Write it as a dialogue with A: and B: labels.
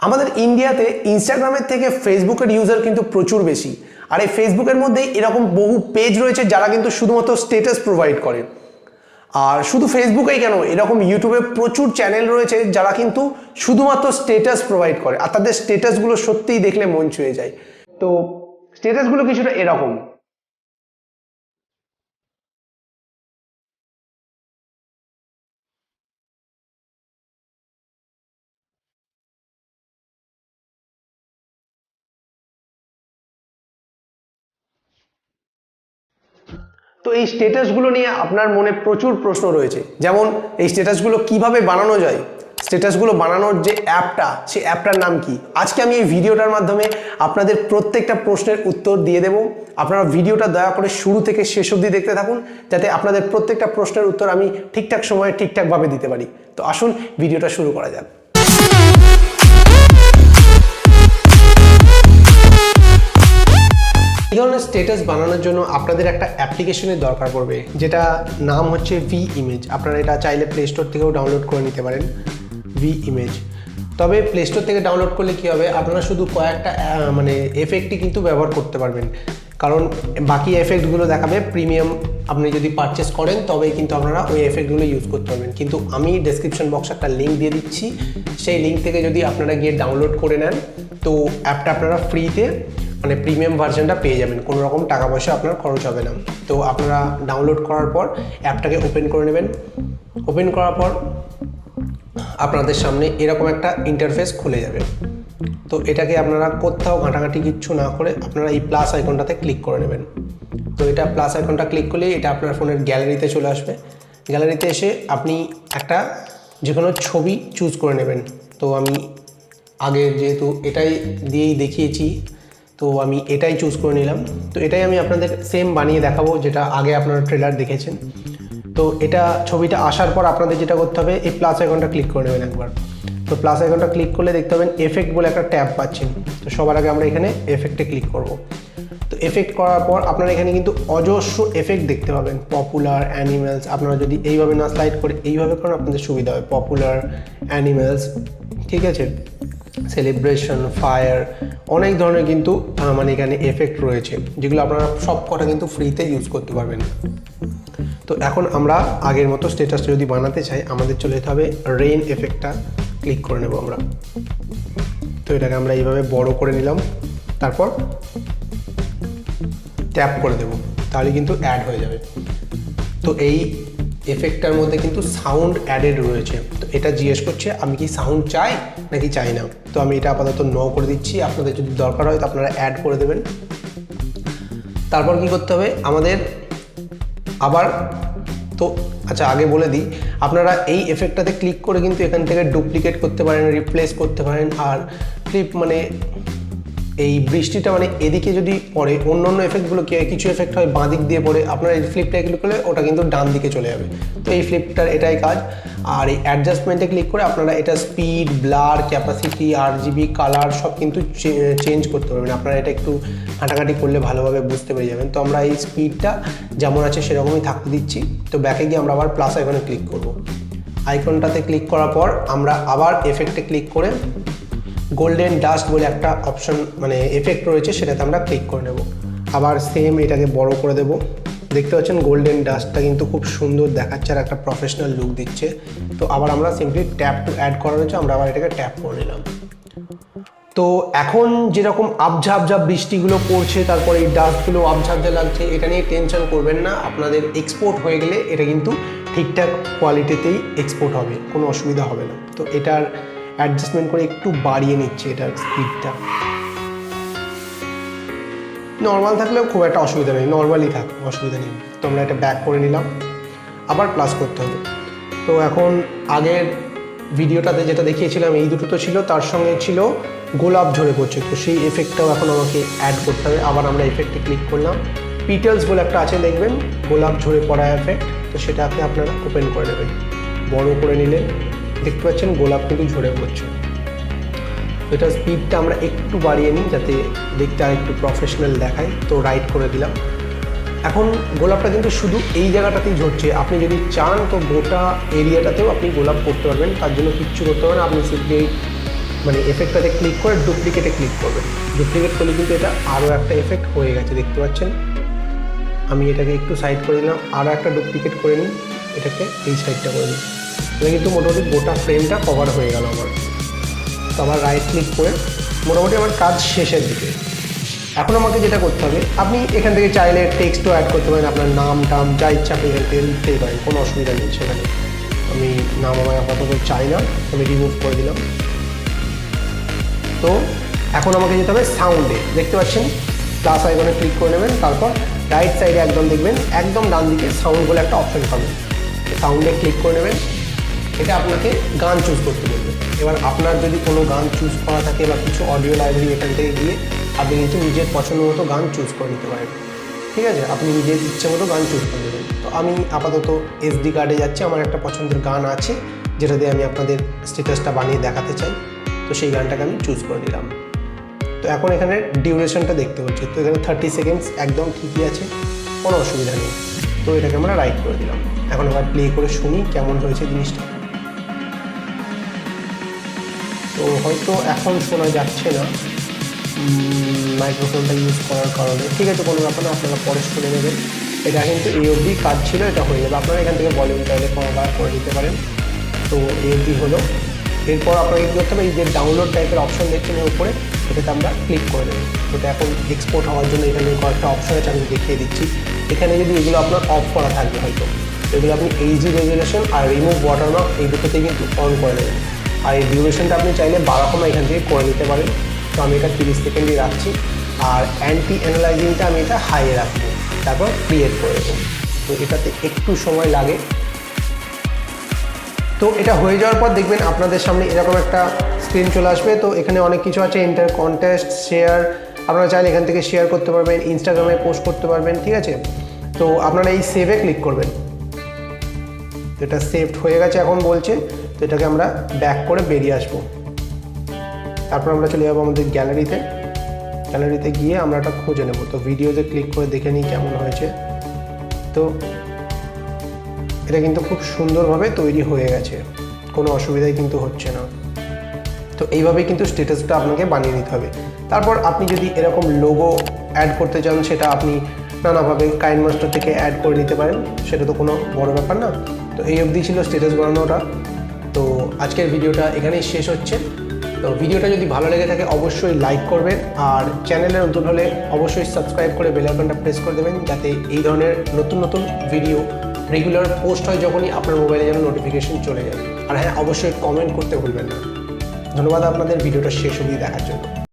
A: আমাদের ইন্ডিয়াতে ইনস্টাগ্রামের থেকে ফেসবুকের ইউজার কিন্তু প্রচুর বেশি। আর এই ফেসবুকের মধ্যে এরকম বহু পেজ রয়েছে যারা কিন্তু শুধুমাত্র স্ট্যাটাস প্রোভাইড করে। আর শুধু ফেসবুকেই কেন, এরকম ইউটিউবে প্রচুর চ্যানেল রয়েছে যারা কিন্তু শুধুমাত্র স্ট্যাটাস প্রোভাইড করে, আর তাদের স্ট্যাটাসগুলো সত্যিই দেখলে মন ছুঁয়ে যায়। তো স্ট্যাটাসগুলো কিছুটা এরকম। তো এই স্ট্যাটাসগুলো নিয়ে আপনার মনে প্রচুর প্রশ্ন রয়েছে, যেমন এই স্ট্যাটাসগুলো কিভাবে বানানো যায়, স্ট্যাটাসগুলো বানানোর যে অ্যাপটা, সেই অ্যাপটার নাম কি। আজকে আমি এই ভিডিওটার মাধ্যমে আপনাদের প্রত্যেকটা প্রশ্নের উত্তর দিয়ে দেব। আপনারা ভিডিওটা দয়া করে শুরু থেকে শেষ অবধি দেখতে থাকুন, যাতে আপনাদের প্রত্যেকটা প্রশ্নের উত্তর আমি ঠিকঠাক সময়ে ঠিকঠাকভাবে দিতে পারি। তো আসুন ভিডিওটা শুরু করা যাক। এই ধরনের স্ট্যাটাস বানানোর জন্য আপনাদের একটা অ্যাপ্লিকেশনের দরকার পড়বে, যেটা নাম হচ্ছে ভি ইমেজ। আপনারা এটা চাইলে প্লে স্টোর থেকেও ডাউনলোড করে নিতে পারেন, ভি ইমেজ। তবে প্লে স্টোর থেকে ডাউনলোড করলে কী হবে, আপনারা শুধু কয়েকটা এফেক্টই কিন্তু ব্যবহার করতে পারবেন, কারণ বাকি এফেক্টগুলো দেখাবে প্রিমিয়াম। আপনি যদি পারচেস করেন তবেই কিন্তু আপনারা ওই এফেক্টগুলো ইউজ করতে পারবেন। কিন্তু আমি ডেসক্রিপশন বক্সে একটা লিঙ্ক দিয়ে দিচ্ছি, সেই লিঙ্ক থেকে যদি আপনারা গিয়ে ডাউনলোড করে নেন তো অ্যাপটা আপনারা ফ্রিতে প্রিমিয়াম ভার্সনটা পেয়ে যাবেন, কোনো রকম টাকা পয়সা আপনার খরচ হবে না। তো আপনারা ডাউনলোড করার পর অ্যাপটাকে ওপেন করে নেবেন। ওপেন করার পর আপনাদের সামনে এরকম একটা ইন্টারফেস খুলে যাবে। তো এটাকে আপনারা কোথাও ঘাঁটাঘাঁটি কিচ্ছু না করে আপনারা এই প্লাস আইকনটাতে ক্লিক করে নেবেন। তো এটা প্লাস আইকনটা ক্লিক করলেই এটা আপনার ফোনের গ্যালারিতে চলে আসবে। গ্যালারিতে এসে আপনি একটা যে কোনো ছবি চুজ করে নেবেন। তো আমি আগে যেহেতু এটাই দিয়েই দেখিয়েছি, তো আমি এটাই চুজ করে নিলাম। তো এটাই আমি আপনাদের সেম বানিয়ে দেখাবো, যেটা আগে আপনারা ট্রেলার দেখেছেন। তো এটা ছবিটা আসার পর আপনাদের যেটা করতে হবে, এই প্লাস আইকনটা ক্লিক করে নেবেন একবার। তো প্লাস আইকনটা ক্লিক করলে দেখতে পাবেন এফেক্ট বলে একটা ট্যাব পাচ্ছেন। তো সবার আগে আমরা এখানে এফেক্টে ক্লিক করব। তো এফেক্ট করার পর আপনারা এখানে কিন্তু অজস্র এফেক্ট দেখতে পাবেন, পপুলার, অ্যানিমেলস। আপনারা যদি এইভাবে না স্লাইড করে এইভাবে করেন আপনাদের সুবিধা হবে, পপুলার, অ্যানিমেলস, ঠিক আছে, সেলিব্রেশন, ফায়ার, অনেক ধরনের কিন্তু এখানে এফেক্ট রয়েছে, যেগুলো আপনারা সব কটা কিন্তু ফ্রিতে ইউজ করতে পারবেন। তো এখন আমরা আগের মতো স্ট্যাটাসটা যদি বানাতে চাই, আমাদের চলে যেতে হবে রেইন এফেক্টটা ক্লিক করে নেব আমরা। তো এটাকে আমরা এইভাবে বড় করে নিলাম, তারপর ট্যাপ করে দেব, তাহলে কিন্তু অ্যাড হয়ে যাবে। তো এই এফেক্টটার মধ্যে কিন্তু সাউন্ড অ্যাডেড রয়েছে। তো এটা জিজ্ঞেস করছে আমি কি সাউন্ড চাই নাকি চাই না। তো আমি এটা আপাতত নো করে দিচ্ছি। আপনাদের যদি দরকার হয় তো আপনারা অ্যাড করে দেবেন। তারপর কি করতে হবে আমাদের আবার, তো আচ্ছা আগে বলে দিই, আপনারা এই এফেক্টটাতে ক্লিক করে কিন্তু এখান থেকে ডুপ্লিকেট করতে পারেন, রিপ্লেস করতে পারেন। আর ফ্লিপ এই বৃষ্টিটা এদিকে যদি পড়ে, অন্য অন্য এফেক্টগুলো কিছু এফেক্ট হয় বাঁ দিক দিয়ে পড়ে, আপনারা এই ফ্লিপটায় ক্লিক করলে ওটা কিন্তু ডান দিকে চলে যাবে। তো এই ফ্লিপটার এটাই কাজ। আর এই অ্যাডজাস্টমেন্টে ক্লিক করে আপনারা এটা speed, blur, capacity, RGB, colour সব কিন্তু চেঞ্জ করতে পারবেন। আপনারা এটা একটু ঘাঁটাঘাঁটি করলে ভালোভাবে বুঝতে পেরে যাবেন। তো আমরা এই স্পিডটা যেমন আছে সেরকমই থাকতে দিচ্ছি। তো ব্যাকে গিয়ে আমরা আবার প্লাস আইকনে ক্লিক করব। আইকনটাতে ক্লিক করার পর আমরা আবার এফেক্টে ক্লিক করে গোল্ডেন ডাস্ট বলে একটা অপশন এফেক্ট রয়েছে, সেটাতে আমরা ক্লিক করে নেব। আবার সেম এটাকে বড় করে দেব। দেখতে পাচ্ছেন গোল্ডেন ডাস্টটা কিন্তু খুব সুন্দর দেখাচ্ছে আর একটা প্রফেশনাল লুক দিচ্ছে। তো আবার আমরা সিম্পলি ট্যাপ টু অ্যাড করা রয়েছে, আমরা আবার এটাকে ট্যাপ করে নিলাম। তো এখন যেরকম আবঝা বৃষ্টিগুলো পড়ছে, তারপরে এই ডাস্টগুলো আবঝা লাগছে, এটা নিয়ে টেনশন করবেন না। আপনাদের এক্সপোর্ট হয়ে গেলে এটা কিন্তু ঠিকঠাক কোয়ালিটিতেই এক্সপোর্ট হবে, কোনো অসুবিধা হবে না। তো এটার অ্যাডজাস্টমেন্ট করে একটু বাড়িয়ে নিচ্ছে এটার স্পিডটা। নর্মাল থাকলেও খুব একটা অসুবিধা নেই, নর্মালি থাক, অসুবিধা নেই। তো আমরা এটা ব্যাক করে নিলাম, আবার প্লাস করতে হবে। তো এখন আগের ভিডিওটাতে যেটা দেখিয়েছিলাম এই দুটো তো ছিল, তার সঙ্গে ছিল গোলাপ ঝরে পড়ছে। তো সেই এফেক্টটাও এখন আমাকে অ্যাড করতে হবে। আবার আমরা এফেক্টে ক্লিক করলাম, পিটেলস বলে একটা আছে দেখবেন, গোলাপ ঝরে পড়া এফেক্ট। তো সেটাকে আপনারা ওপেন করে নেবেন, বড় করে নিলে দেখতে পাচ্ছেন গোলাপ কিন্তু ঝরে পড়ছে। এটার স্পিডটা আমরা একটু বাড়িয়ে নিই যাতে দেখতে আর একটু প্রফেশনাল দেখায়। তো রাইট করে দিলাম। এখন গোলাপটা কিন্তু শুধু এই জায়গাটাতেই ঝরছে, আপনি যদি চান তো গোটা এরিয়াটাতেও আপনি গোলাপ করতে পারবেন। তার জন্য কিচ্ছু করতে হবে না, আপনি সিম্পলি মানে এফেক্টটাতে ক্লিক করে ডুপ্লিকেটে ক্লিক করবেন। ডুপ্লিকেট করলে কিন্তু এটা আরও একটা এফেক্ট হয়ে গেছে, দেখতে পাচ্ছেন। আমি এটাকে একটু সাইড করে দিলাম, আরও একটা ডুপ্লিকেট করে নিই, এটাকে এই সাইডটা করে দিই। এটা কিন্তু মোটামুটি গোটা ফ্রেমটা কভার হয়ে গেল আমার। তো আবার রাইট ক্লিক করে মোটামুটি আমার কাজ শেষের দিকে। এখন আমাকে যেটা করতে হবে, আপনি এখান থেকে চাইলে টেক্সটও অ্যাড করতে পারেন, আপনার নাম টাম যা ইচ্ছা আপনি এখান থেকে লিখতেই পারেন, কোনো অসুবিধা নেই সেখানে। আমি নাম আমার আপাতত চাই না, আমি রিমুভ করে দিলাম। তো এখন আমাকে যেতে হবে সাউন্ডে, দেখতে পাচ্ছেন প্লাস আইকনে ক্লিক করে নেবেন, তারপর রাইট সাইডে একদম দেখবেন একদম ডান দিকে সাউন্ড বলে একটা অপশন পাবেন, সাউন্ডে ক্লিক করে নেবেন। এটা আপনাকে গান চুজ করতে বলবে। এবার আপনার যদি কোনো গান চুজ করা থাকে বা কিছু অডিও লাইব্রেরি এখান থেকে গিয়ে আপনি কিন্তু নিজের পছন্দ মতো গান চুজ করে নিতে পারেন, ঠিক আছে। আপনি নিজের ইচ্ছে মতো গান চুজ করে নেবেন। তো আমি আপাতত SD কার্ডে যাচ্ছি, আমার একটা পছন্দের গান আছে যেটা দিয়ে আমি আপনাদের স্ট্যাটাসটা বানিয়ে দেখাতে চাই। তো সেই গানটাকে আমি চুজ করে নিলাম। তো এখন এখানে ডিউরেশনটা দেখতে হচ্ছে, তো এখানে 30 সেকেন্ডস একদম ঠিকই আছে, কোনো অসুবিধা নেই। তো এটাকে আমরা রাইট করে দিলাম। এখন আবার প্লে করে শুনি কেমন হয়েছে জিনিসটা। তো হয়তো এখন শোনা যাচ্ছে না মাইক্রোফোনটা ইউজ করার কারণে, ঠিক আছে কোনো ব্যাপার না, আপনারা পরে শুনে নেবেন। এটা কিন্তু এই অবধি কাজ ছিল, এটা হয়ে যাবে। আপনারা এখান থেকে ভলিউম চাইলে কমাবার করে দিতে পারেন। তো এই অবধি হলো। এরপর আপনাকে কী করতে হবে, এই যে ডাউনলোড টাইপের অপশন দেখছেন এর উপরে, এটাতে আমরা ক্লিক করে দেবো। ওটা এখন এক্সপোর্ট হওয়ার জন্য এখানে কয়েকটা অপশন আছে, আমি দেখিয়ে দিচ্ছি। এখানে যদি এগুলো আপনার অফ করা থাকবে হয়তো, এগুলো আপনি HD রেজুলেশন আর রিমুভ ওয়াটারমার্ক এই দুটোতে কিন্তু অন করে দেবেন। আর এই ডিউরেশনটা আপনি চাইলে 12 এখান থেকে করে নিতে পারেন। তো আমি এটা 30 সেকেন্ডই রাখছি। আর অ্যান্টি অ্যানালাইজিংটা আমি এটা হাইয়ে রাখবো, তারপর ক্রিয়েট করে দেবো। তো এটাতে একটু সময় লাগে। তো এটা হয়ে যাওয়ার পর দেখবেন আপনাদের সামনে এরকম একটা স্ক্রিন চলে আসবে। তো এখানে অনেক কিছু আছে, এন্টার, কন্টেস্ট, শেয়ার। আপনারা চাইলে এখান থেকে শেয়ার করতে পারবেন, ইনস্টাগ্রামে পোস্ট করতে পারবেন, ঠিক আছে। তো আপনারা এই সেভে ক্লিক করবেন। তো এটা সেভড হয়ে গেছে এখন বলছে। তো এটাকে আমরা ব্যাক করে বেরিয়ে আসবো। তারপর আমরা চলে যাবো আমাদের গ্যালারিতে। গ্যালারিতে গিয়ে আমরা এটা খুঁজে নেব। তো ভিডিওতে ক্লিক করে দেখে নিই কেমন হয়েছে। তো এটা কিন্তু খুব সুন্দরভাবে তৈরি হয়ে গেছে, কোনো অসুবিধাই কিন্তু হচ্ছে না। তো এইভাবেই কিন্তু স্ট্যাটাসটা আপনাকে বানিয়ে নিতে হবে। তারপর আপনি যদি এরকম লোগো অ্যাড করতে চান, সেটা আপনি নানাভাবে কাইনমাস্টার থেকে অ্যাড করে নিতে পারেন, সেটা তো কোনো বড় ব্যাপার না। তো এই অবধি ছিল স্ট্যাটাস বানানোটা। তো আজকের ভিডিওটা এখানেই শেষ হচ্ছে। তো ভিডিওটা যদি ভালো লেগে থাকে অবশ্যই লাইক করবেন, আর চ্যানেলে নতুন হলে অবশ্যই সাবস্ক্রাইব করে বেল আইকনটা প্রেস করে দেবেন, যাতে এই ধরনের নতুন নতুন ভিডিও রেগুলার পোস্ট হয় যখনই আপনার মোবাইলে যেন নোটিফিকেশন চলে যায়। আর হ্যাঁ, অবশ্যই কমেন্ট করতে ভুলবেন না। ধন্যবাদ আপনাদের ভিডিওটা শেষ অবধি দেখার জন্য।